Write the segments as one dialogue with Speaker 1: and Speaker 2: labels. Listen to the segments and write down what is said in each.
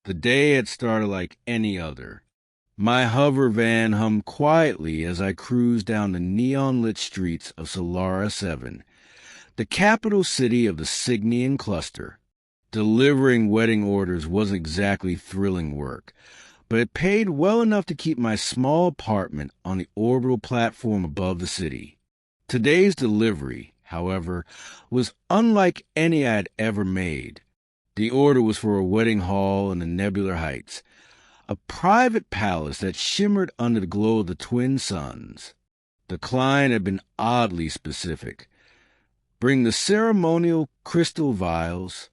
Speaker 1: The day had started like any other. My hover van hummed quietly as I cruised down the neon-lit streets of Solara 7, the capital city of the Cygnian cluster. Delivering wedding orders wasn't exactly thrilling work, but it paid well enough to keep my small apartment on the orbital platform above the city. Today's delivery, however, was unlike any I had ever made. The order was for a wedding hall in the Nebular Heights, a private palace that shimmered under the glow of the twin suns. The client had been oddly specific. Bring the ceremonial crystal vials,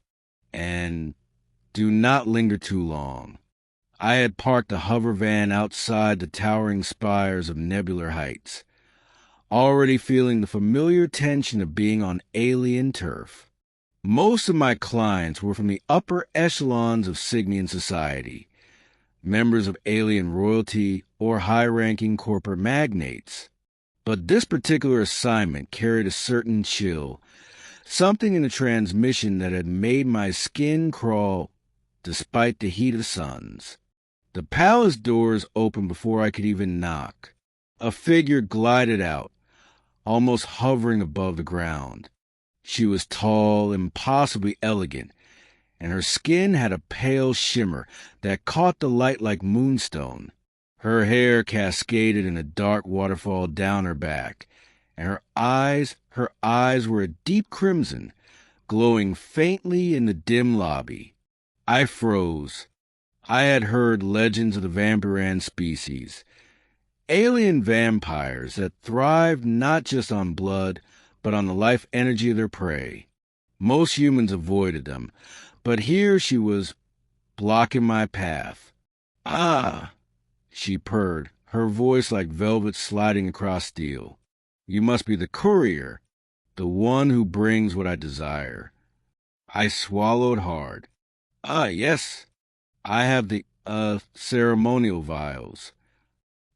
Speaker 1: and do not linger too long. I had parked the hover van outside the towering spires of Nebular Heights, already feeling the familiar tension of being on alien turf. Most of my clients were from the upper echelons of Cygnian society, members of alien royalty or high-ranking corporate magnates. But this particular assignment carried a certain chill, something in the transmission that had made my skin crawl despite the heat of the suns. The palace doors opened before I could even knock. A figure glided out, almost hovering above the ground. She was tall, impossibly elegant, and her skin had a pale shimmer that caught the light like moonstone. Her hair cascaded in a dark waterfall down her back, and her eyes were a deep crimson, glowing faintly in the dim lobby. I froze. I had heard legends of the vampiran species, alien vampires that thrived not just on blood, but on the life energy of their prey. Most humans avoided them, but here she was blocking my path. "Ah," she purred, her voice like velvet sliding across steel. "You must be the courier, the one who brings what I desire." I swallowed hard. "Ah, yes. I have the, ceremonial vials."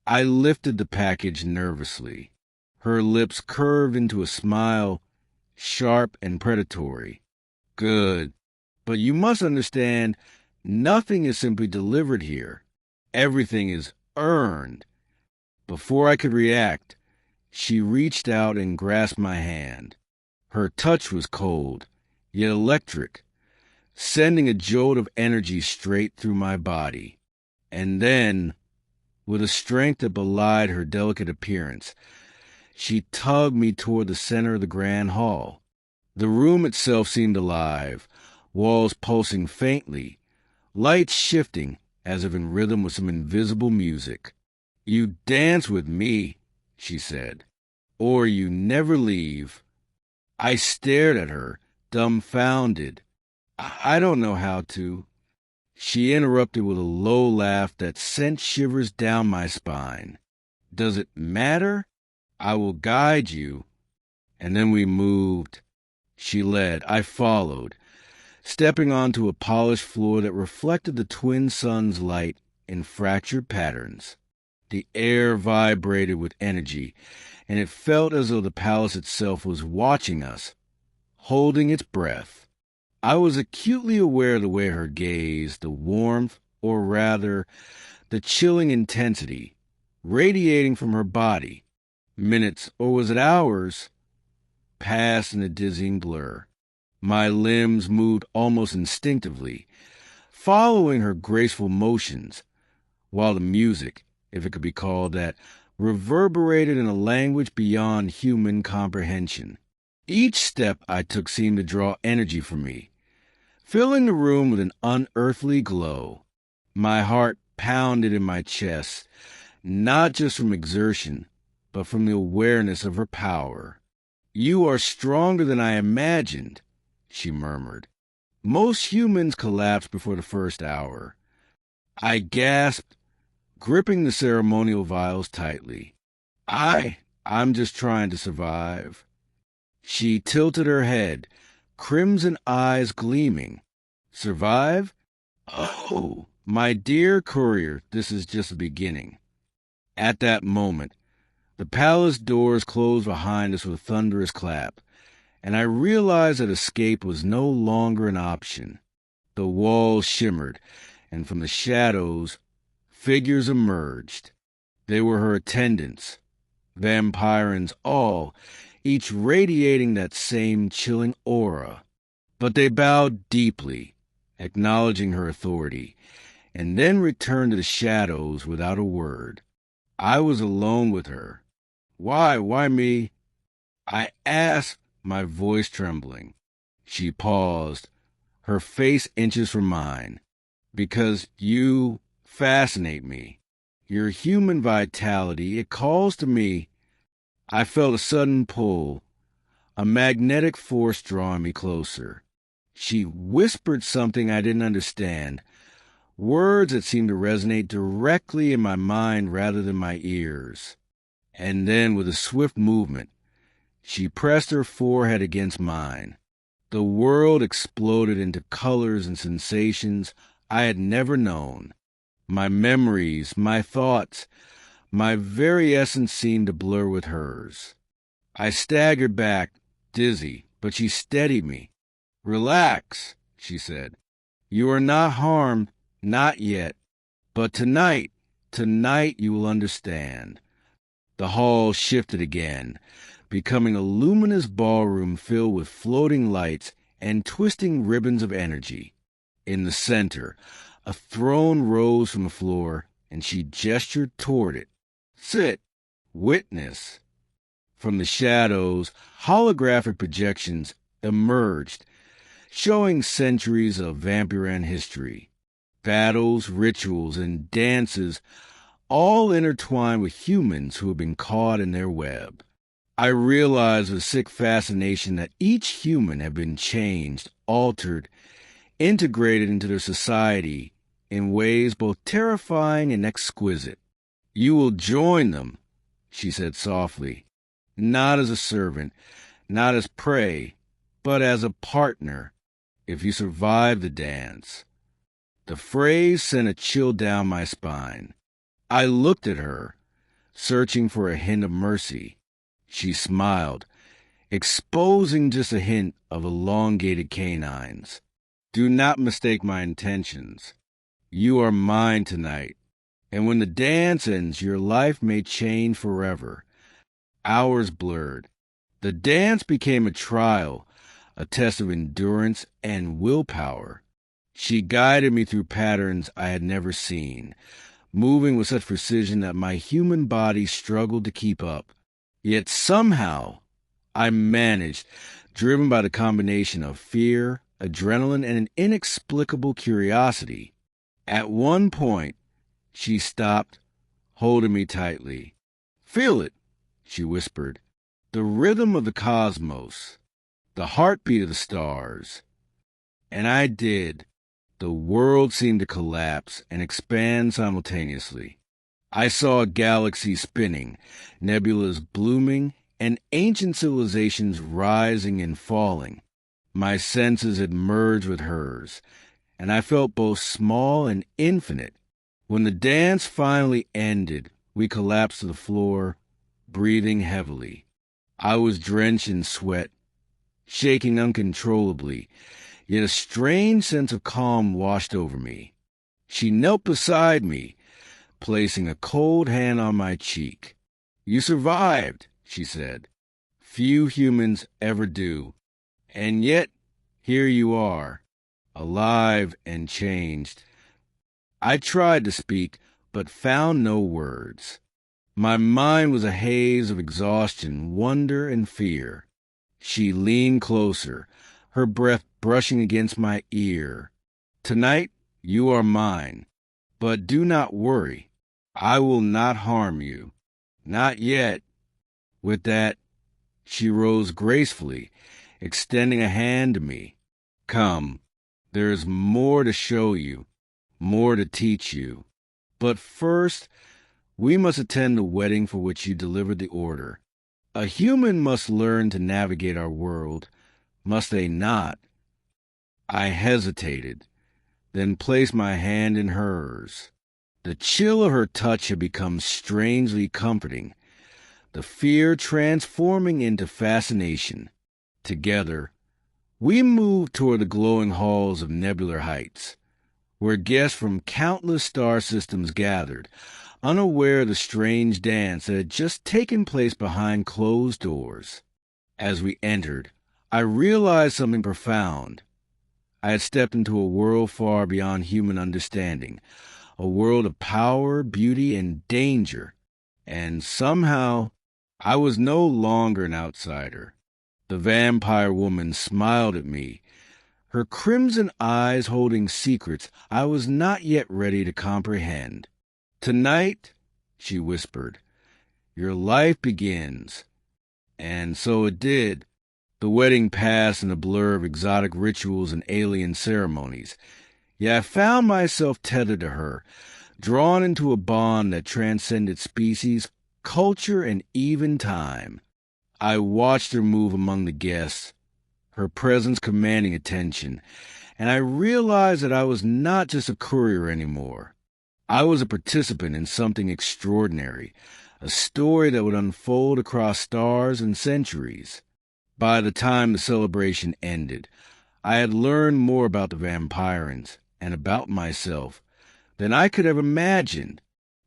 Speaker 1: I lifted the package nervously. Her lips curved into a smile, sharp and predatory. "Good. But you must understand, nothing is simply delivered here. Everything is earned." Before I could react, she reached out and grasped my hand. Her touch was cold, yet electric, sending a jolt of energy straight through my body. And then, with a strength that belied her delicate appearance, she tugged me toward the center of the grand hall. The room itself seemed alive, walls pulsing faintly, lights shifting as if in rhythm with some invisible music. "You dance with me," she said, "or you never leave." I stared at her, dumbfounded. I don't know how to." She interrupted with a low laugh that sent shivers down my spine. "Does it matter? I will guide you." And then we moved. She led. I followed, stepping onto a polished floor that reflected the twin suns' light in fractured patterns. The air vibrated with energy, and it felt as though the palace itself was watching us, holding its breath. I was acutely aware of the way her gaze, the warmth, or rather, the chilling intensity, radiating from her body. Minutes, or was it hours, passed in a dizzying blur. My limbs moved almost instinctively, following her graceful motions, while the music, if it could be called that, reverberated in a language beyond human comprehension. Each step I took seemed to draw energy from me, filling the room with an unearthly glow. My heart pounded in my chest, not just from exertion, but from the awareness of her power. "You are stronger than I imagined," she murmured. "Most humans collapse before the first hour." I gasped, gripping the ceremonial vials tightly. I'm just trying to survive." She tilted her head, crimson eyes gleaming. "Survive? Oh, my dear courier, this is just the beginning." At that moment, the palace doors closed behind us with a thunderous clap, and I realized that escape was no longer an option. The walls shimmered, and from the shadows, figures emerged. They were her attendants, vampirans all, each radiating that same chilling aura. But they bowed deeply, acknowledging her authority, and then returned to the shadows without a word. I was alone with her. Why me? I asked, my voice trembling. She paused, her face inches from mine. Because you fascinate me. Your human vitality, it calls to me. I felt a sudden pull, a magnetic force drawing me closer. She whispered something I didn't understand, words that seemed to resonate directly in my mind rather than my ears. And then, with a swift movement, she pressed her forehead against mine. The world exploded into colors and sensations I had never known. My memories, my thoughts, my very essence seemed to blur with hers. I staggered back, dizzy, but she steadied me. Relax, she said. You are not harmed, not yet. But tonight you will understand. The hall shifted again, becoming a luminous ballroom filled with floating lights and twisting ribbons of energy. In the center, a throne rose from the floor, and she gestured toward it. Sit, witness. From the shadows, holographic projections emerged, showing centuries of Vampiran history. Battles, rituals, and dances, all intertwined with humans who have been caught in their web. I realized with sick fascination that each human had been changed, altered, integrated into their society in ways both terrifying and exquisite. You will join them, she said softly, not as a servant, not as prey, but as a partner, if you survive the dance. The phrase sent a chill down my spine. I looked at her, searching for a hint of mercy. She smiled, exposing just a hint of elongated canines. Do not mistake my intentions. You are mine tonight, and when the dance ends, your life may change forever. Hours blurred. The dance became a trial, a test of endurance and willpower. She guided me through patterns I had never seen, moving with such precision that my human body struggled to keep up. Yet somehow, I managed, driven by the combination of fear, adrenaline, and an inexplicable curiosity. At one point, she stopped, holding me tightly. Feel it, she whispered. The rhythm of the cosmos, the heartbeat of the stars. And I did. The world seemed to collapse and expand simultaneously. I saw galaxies spinning, nebulas blooming, and ancient civilizations rising and falling. My senses had merged with hers, and I felt both small and infinite. When the dance finally ended, we collapsed to the floor, breathing heavily. I was drenched in sweat, shaking uncontrollably, yet a strange sense of calm washed over me. She knelt beside me, placing a cold hand on my cheek. You survived, she said. Few humans ever do. And yet, here you are, alive and changed. I tried to speak, but found no words. My mind was a haze of exhaustion, wonder, and fear. She leaned closer, her breath brushing against my ear. Tonight, you are mine, but do not worry. I will not harm you. Not yet. With that, she rose gracefully, extending a hand to me. Come, there is more to show you, more to teach you. But first, we must attend the wedding for which you delivered the order. A human must learn to navigate our world, must they not? I hesitated, then placed my hand in hers. The chill of her touch had become strangely comforting, the fear transforming into fascination. Together, we moved toward the glowing halls of Nebular Heights. where guests from countless star systems gathered, unaware of the strange dance that had just taken place behind closed doors. As we entered, I realized something profound. I had stepped into a world far beyond human understanding, a world of power, beauty, and danger. And somehow, I was no longer an outsider. The vampire woman smiled at me, her crimson eyes holding secrets I was not yet ready to comprehend. "Tonight," she whispered, "your life begins." And so it did. The wedding passed in a blur of exotic rituals and alien ceremonies. Yet I found myself tethered to her, drawn into a bond that transcended species, culture, and even time. I watched her move among the guests, her presence commanding attention, and I realized that I was not just a courier anymore. I was a participant in something extraordinary, a story that would unfold across stars and centuries. By the time the celebration ended, I had learned more about the vampirans and about myself than I could have imagined.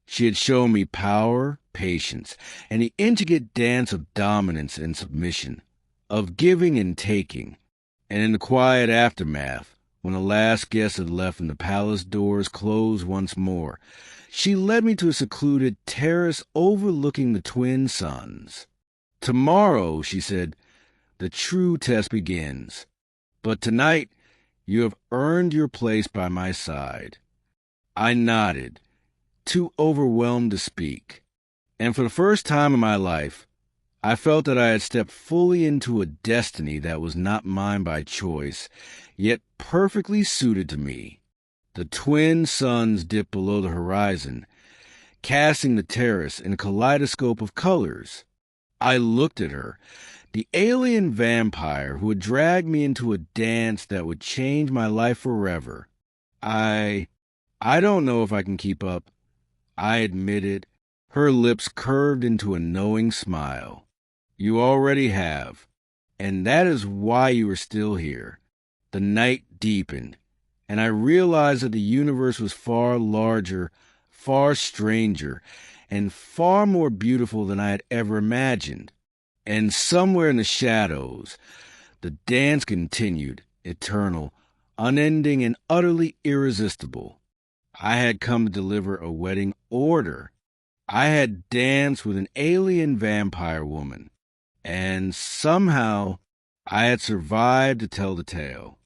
Speaker 1: She had shown me power, patience, and the intricate dance of dominance and submission, of giving and taking. And in the quiet aftermath, when the last guest had left and the palace doors closed once more, she led me to a secluded terrace overlooking the twin suns. "Tomorrow," she said, "the true test begins. But tonight, you have earned your place by my side." I nodded, too overwhelmed to speak. And for the first time in my life, I felt that I had stepped fully into a destiny that was not mine by choice, yet perfectly suited to me. The twin suns dipped below the horizon, casting the terrace in a kaleidoscope of colors. I looked at her, the alien vampire who had dragged me into a dance that would change my life forever. I don't know if I can keep up," I admitted. Her lips curved into a knowing smile. "You already have, and that is why you are still here." The night deepened, and I realized that the universe was far larger, far stranger, and far more beautiful than I had ever imagined. And somewhere in the shadows, the dance continued, eternal, unending, and utterly irresistible. I had come to deliver a wedding order. I had danced with an alien vampire woman, and somehow I had survived to tell the tale.